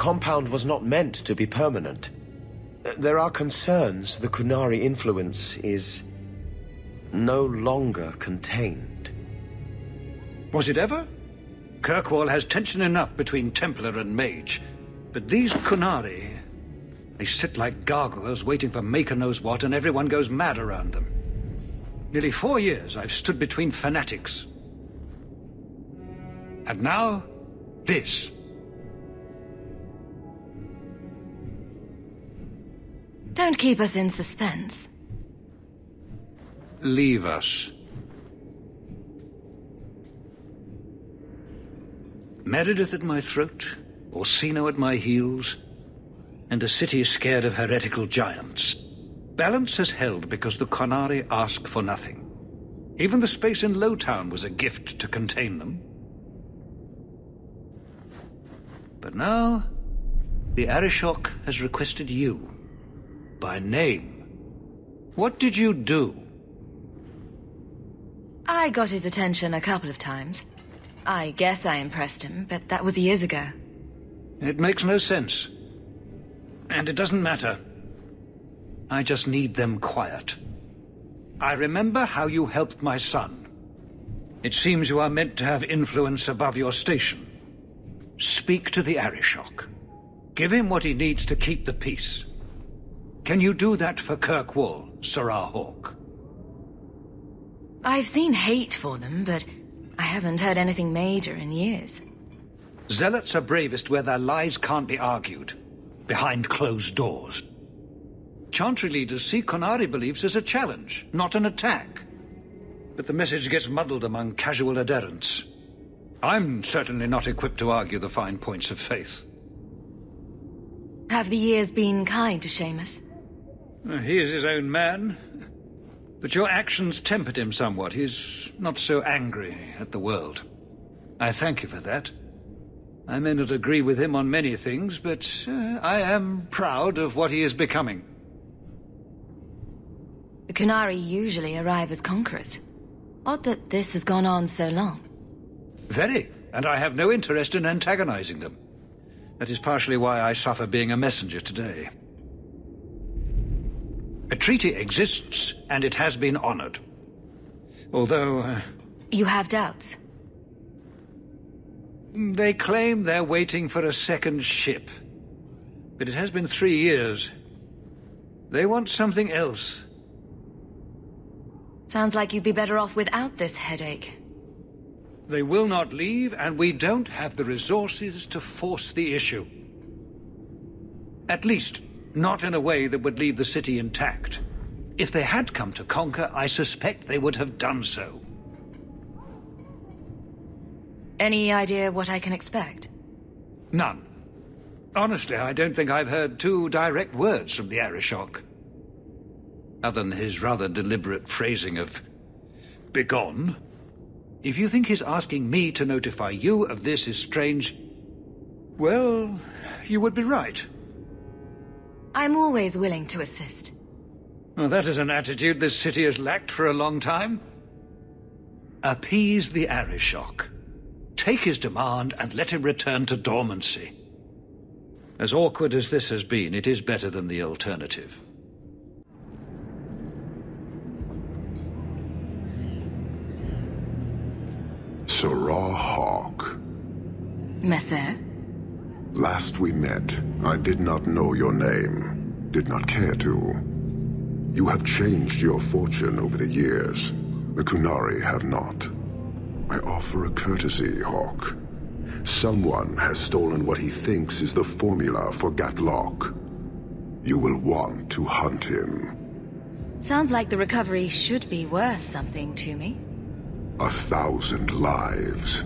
compound was not meant to be permanent. There are concerns the Qunari influence is no longer contained. Was it ever? Kirkwall has tension enough between Templar and Mage. But these Qunari, they sit like gargoyles waiting for Maker knows what, and everyone goes mad around them. Nearly 4 years I've stood between fanatics. And now, this. Don't keep us in suspense. Leave us. Meredith at my throat, Orsino at my heels, and a city scared of heretical giants. Balance has held because the Qunari ask for nothing. Even the space in Lowtown was a gift to contain them. But now, the Arishok has requested you. By name. What did you do? I got his attention a couple of times. I guess I impressed him, but that was years ago. It makes no sense. And it doesn't matter. I just need them quiet. I remember how you helped my son. It seems you are meant to have influence above your station. Speak to the Arishok. Give him what he needs to keep the peace. Can you do that for Kirkwall, Sirrah Hawke? I've seen hate for them, but I haven't heard anything major in years. Zealots are bravest where their lies can't be argued, behind closed doors. Chantry leaders see Qunari beliefs as a challenge, not an attack. But the message gets muddled among casual adherents. I'm certainly not equipped to argue the fine points of faith. Have the years been kind to Seamus? He is his own man. But your actions tempered him somewhat. He's not so angry at the world. I thank you for that. I may not agree with him on many things, but I am proud of what he is becoming. The Qunari usually arrive as conquerors. Odd that this has gone on so long. Very, and I have no interest in antagonizing them. That is partially why I suffer being a messenger today. A treaty exists, and it has been honored. Although... You have doubts? They claim they're waiting for a second ship. But it has been 3 years. They want something else. Sounds like you'd be better off without this headache. They will not leave, and we don't have the resources to force the issue. At least, not in a way that would leave the city intact. If they had come to conquer, I suspect they would have done so. Any idea what I can expect? None. Honestly, I don't think I've heard 2 direct words from the Arishok. Other than his rather deliberate phrasing of "begone." If you think his asking me to notify you of this is strange, well, you would be right. I'm always willing to assist. Well, that is an attitude this city has lacked for a long time. Appease the Arishok. Take his demand and let him return to dormancy. As awkward as this has been, it is better than the alternative. Sirrah Hawke. Messer? Last we met, I did not know your name, did not care to. You have changed your fortune over the years. The Qunari have not. I offer a courtesy, Hawke. Someone has stolen what he thinks is the formula for Gatlock. You will want to hunt him. Sounds like the recovery should be worth something to me. 1,000 lives.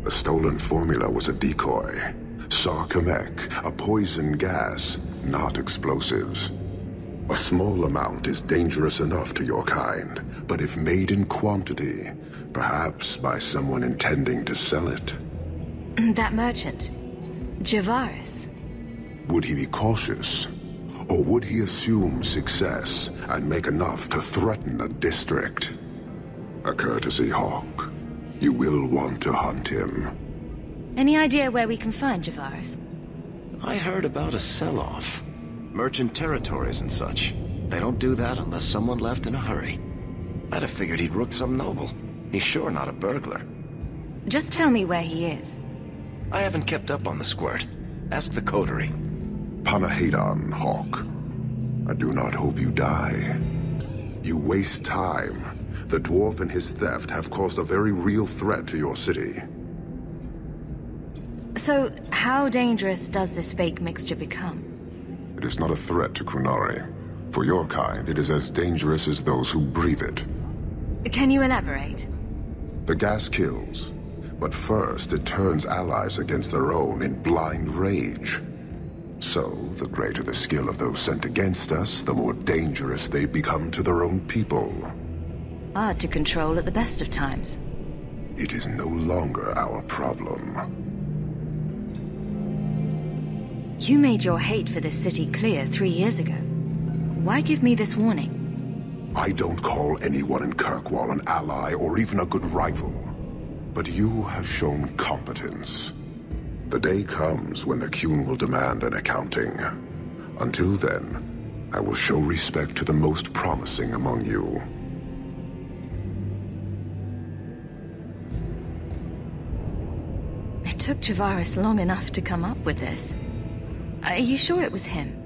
The stolen formula was a decoy. Sarkamek, a poison gas, not explosives. A small amount is dangerous enough to your kind, but if made in quantity, perhaps by someone intending to sell it. That merchant, Javaris. Would he be cautious? Or would he assume success and make enough to threaten a district? A courtesy, Hawke. You will want to hunt him. Any idea where we can find Javaris? I heard about a sell-off. Merchant territories and such. They don't do that unless someone left in a hurry. I'd have figured he'd rooked some noble. He's sure not a burglar. Just tell me where he is. I haven't kept up on the squirt. Ask the coterie. Panahedon, Hawke. I do not hope you die. You waste time. The dwarf and his theft have caused a very real threat to your city. So, how dangerous does this fake mixture become? It is not a threat to Qunari. For your kind, it is as dangerous as those who breathe it. Can you elaborate? The gas kills, but first it turns allies against their own in blind rage. So, the greater the skill of those sent against us, the more dangerous they become to their own people. Hard to control at the best of times. It is no longer our problem. You made your hate for this city clear 3 years ago. Why give me this warning? I don't call anyone in Kirkwall an ally or even a good rival. But you have shown competence. The day comes when the Qun will demand an accounting. Until then, I will show respect to the most promising among you. It took Javaris long enough to come up with this. Are you sure it was him?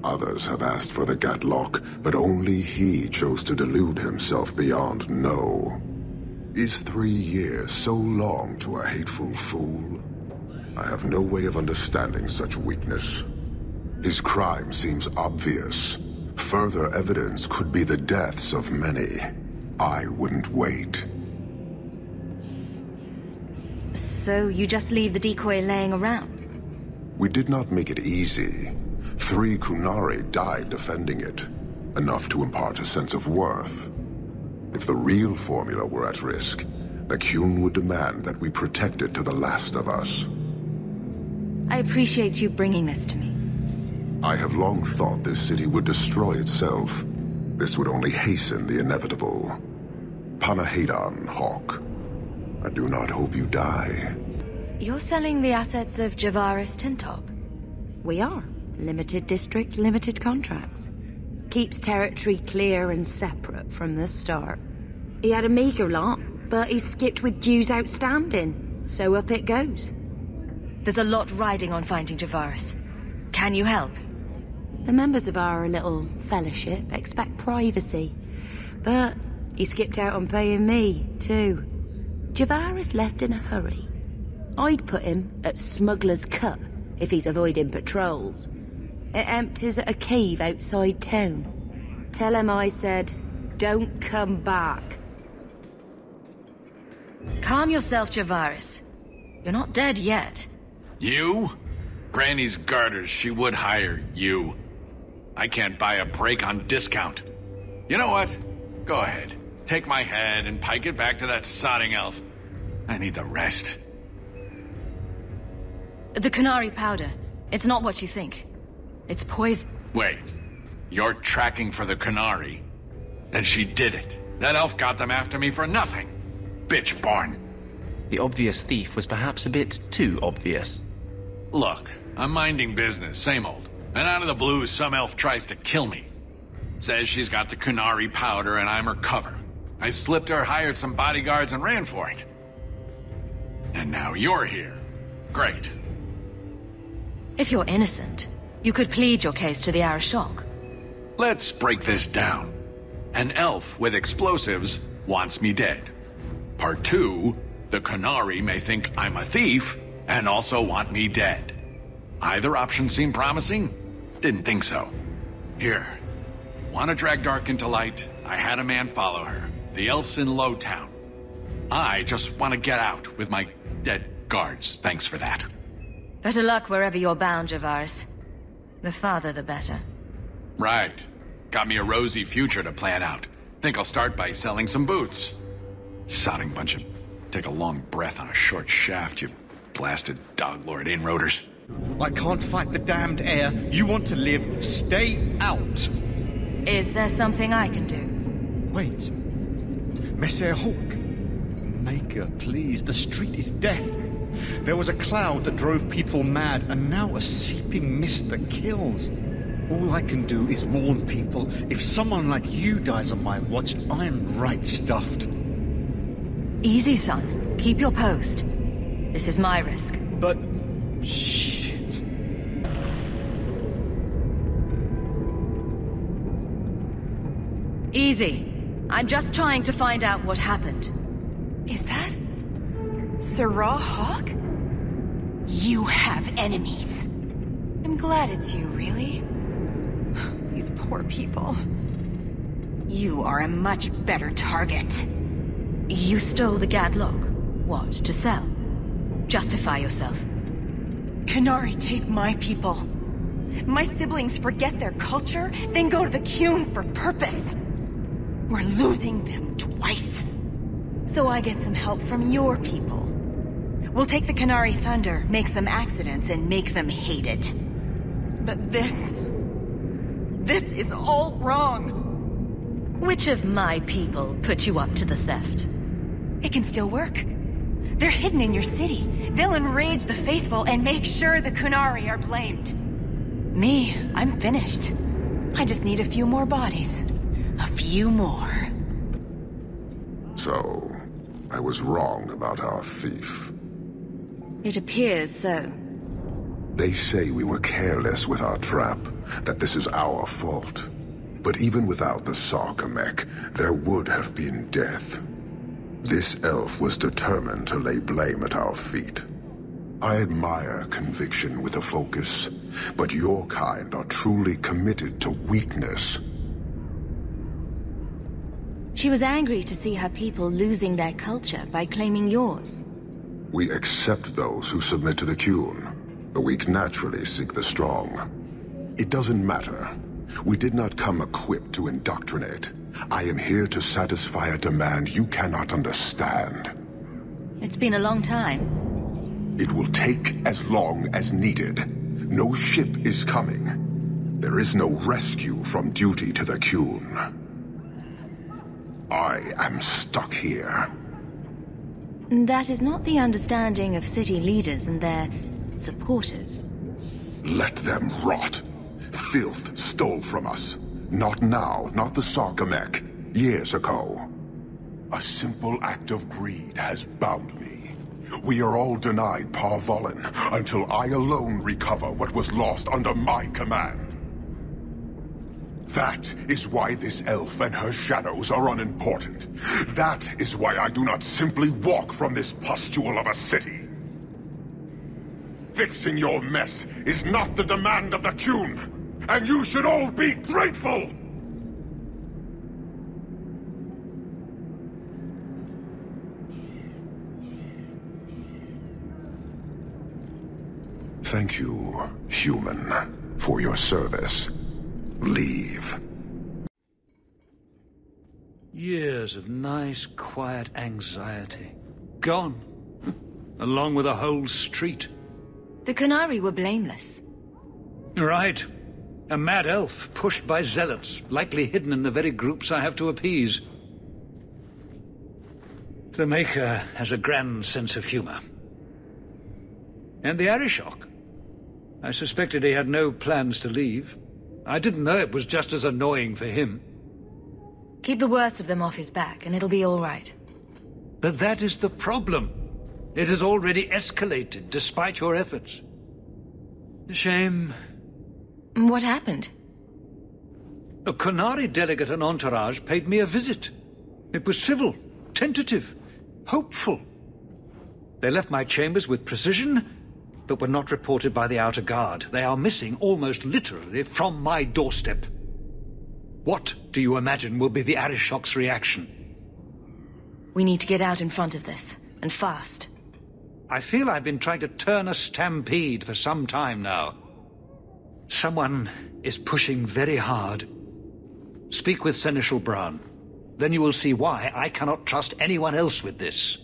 Others have asked for the Gatlock, but only he chose to delude himself beyond no. Is 3 years so long to a hateful fool? I have no way of understanding such weakness. His crime seems obvious. Further evidence could be the deaths of many. I wouldn't wait. So you just leave the decoy laying around? We did not make it easy. 3 Qunari died defending it, enough to impart a sense of worth. If the real formula were at risk, the Qun would demand that we protect it to the last of us. I appreciate you bringing this to me. I have long thought this city would destroy itself. This would only hasten the inevitable. Panahedon, Hawke. I do not hope you die. You're selling the assets of Javaris Tintop? We are. Limited district, limited contracts. Keeps territory clear and separate from the start. He had a meager lot, but he skipped with dues outstanding, so up it goes. There's a lot riding on finding Javaris. Can you help? The members of our little fellowship expect privacy, but he skipped out on paying me, too. Javaris left in a hurry. I'd put him at Smuggler's Cut if he's avoiding patrols. It empties at a cave outside town. Tell him I said, don't come back. Calm yourself, Javaris. You're not dead yet. You? Granny's garters, she would hire you. I can't buy a break on discount. You know what? Go ahead. Take my head and pike it back to that sodding elf. I need the rest. The Qunari powder. It's not what you think. It's poison. Wait. You're tracking for the Qunari? Then she did it. That elf got them after me for nothing. Bitch born. The obvious thief was perhaps a bit too obvious. Look, I'm minding business, same old. And out of the blue, some elf tries to kill me. Says she's got the Qunari powder and I'm her cover. I slipped her, hired some bodyguards, and ran for it. And now you're here. Great. If you're innocent, you could plead your case to the Arishok. Let's break this down. An elf with explosives wants me dead. Part 2, the Qunari may think I'm a thief and also want me dead. Either option seem promising? Didn't think so. Here. Want to drag Dark into light? I had a man follow her. The elf's in Lowtown. I just want to get out with my dead guards. Thanks for that. Better luck wherever you're bound, Javaris. The farther, the better. Right. Got me a rosy future to plan out. Think I'll start by selling some boots. Sodding bunch of... Take a long breath on a short shaft, you blasted doglord inroaders. I can't fight the damned air. You want to live, stay out. Is there something I can do? Wait. Messer Hawke. Maker, please, the street is death. There was a cloud that drove people mad, and now a seeping mist that kills. All I can do is warn people. If someone like you dies on my watch, I'm right stuffed. Easy, son. Keep your post. This is my risk. But... shit. Easy. I'm just trying to find out what happened. Is that... Sirrah Hawke? You have enemies. I'm glad it's you, really. These poor people. You are a much better target. You stole the Gadlock. What, to sell? Justify yourself. Qunari take my people. My siblings forget their culture, then go to the Qun for purpose. We're losing them twice. So I get some help from your people. We'll take the Qunari Thunder, make some accidents, and make them hate it. But this is all wrong. Which of my people put you up to the theft? It can still work. They're hidden in your city. They'll enrage the faithful and make sure the Qunari are blamed. Me, I'm finished. I just need a few more bodies. A few more. So, I was wrong about our thief. It appears so. They say we were careless with our trap, that this is our fault. But even without the Sarkamek, there would have been death. This elf was determined to lay blame at our feet. I admire conviction with a focus, but your kind are truly committed to weakness. She was angry to see her people losing their culture by claiming yours. We accept those who submit to the Qun. The weak naturally seek the strong. It doesn't matter. We did not come equipped to indoctrinate. I am here to satisfy a demand you cannot understand. It's been a long time. It will take as long as needed. No ship is coming. There is no rescue from duty to the Qun. I am stuck here. That is not the understanding of city leaders and their supporters. Let them rot. Filth stole from us. Not now, not the Sarkamek. Years ago. A simple act of greed has bound me. We are all denied Parvolin until I alone recover what was lost under my command. That is why this elf and her shadows are unimportant. That is why I do not simply walk from this pustule of a city. Fixing your mess is not the demand of the Qun, and you should all be grateful! Thank you, human, for your service. Leave. Years of nice, quiet anxiety. Gone. Along with a whole street. The Qunari were blameless. Right. A mad elf, pushed by zealots, likely hidden in the very groups I have to appease. The Maker has a grand sense of humor. And the Arishok. I suspected he had no plans to leave. I didn't know it was just as annoying for him. Keep the worst of them off his back, and it'll be all right. But that is the problem. It has already escalated, despite your efforts. A shame. What happened? A Qunari delegate and entourage paid me a visit. It was civil, tentative, hopeful. They left my chambers with precision, but were not reported by the outer guard. They are missing almost literally from my doorstep. What do you imagine will be the Arishok's reaction? We need to get out in front of this, and fast. I feel I've been trying to turn a stampede for some time now. Someone is pushing very hard. Speak with Seneschal Bran. Then you will see why I cannot trust anyone else with this.